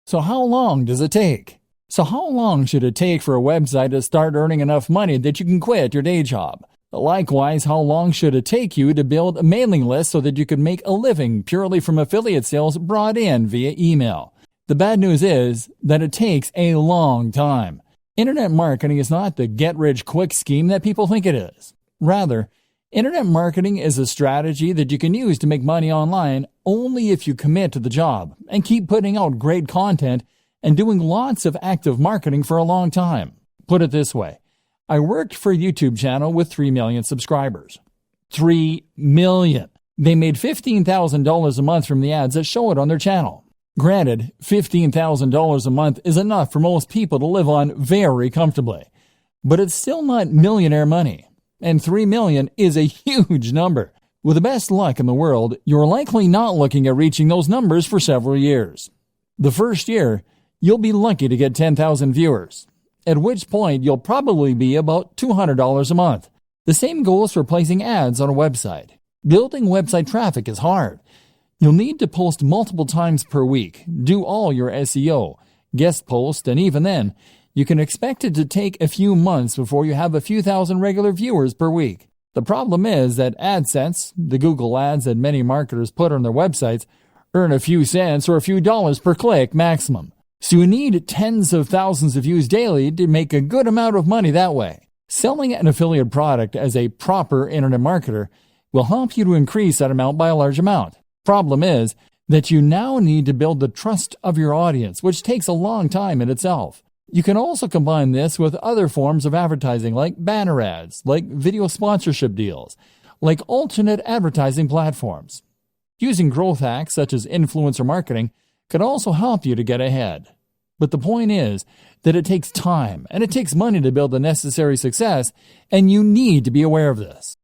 So how long does it take? So how long should it take for a website to start earning enough money that you can quit your day job? Likewise, how long should it take you to build a mailing list so that you can make a living purely from affiliate sales brought in via email? The bad news is that it takes a long time. Internet marketing is not the get-rich-quick scheme that people think it is. Rather, internet marketing is a strategy that you can use to make money online only if you commit to the job and keep putting out great content and doing lots of active marketing for a long time. Put it this way. I worked for a YouTube channel with 3 million subscribers. 3 million. They made $15,000 a month from the ads that show it on their channel. Granted, $15,000 a month is enough for most people to live on very comfortably. But it's still not millionaire money. And 3 million is a huge number. With the best luck in the world, you're likely not looking at reaching those numbers for several years. The first year, you'll be lucky to get 10,000 viewers, at which point you'll probably be about $200 a month. The same goes for placing ads on a website. Building website traffic is hard. You'll need to post multiple times per week, do all your SEO, guest post, and even then, you can expect it to take a few months before you have a few thousand regular viewers per week. The problem is that AdSense, the Google ads that many marketers put on their websites, earn a few cents or a few dollars per click maximum. So you need tens of thousands of views daily to make a good amount of money that way. Selling an affiliate product as a proper internet marketer will help you to increase that amount by a large amount. Problem is that you now need to build the trust of your audience, which takes a long time in itself. You can also combine this with other forms of advertising like banner ads, like video sponsorship deals, like alternate advertising platforms. Using growth hacks such as influencer marketing can also help you to get ahead. But the point is that it takes time and it takes money to build the necessary success, and you need to be aware of this.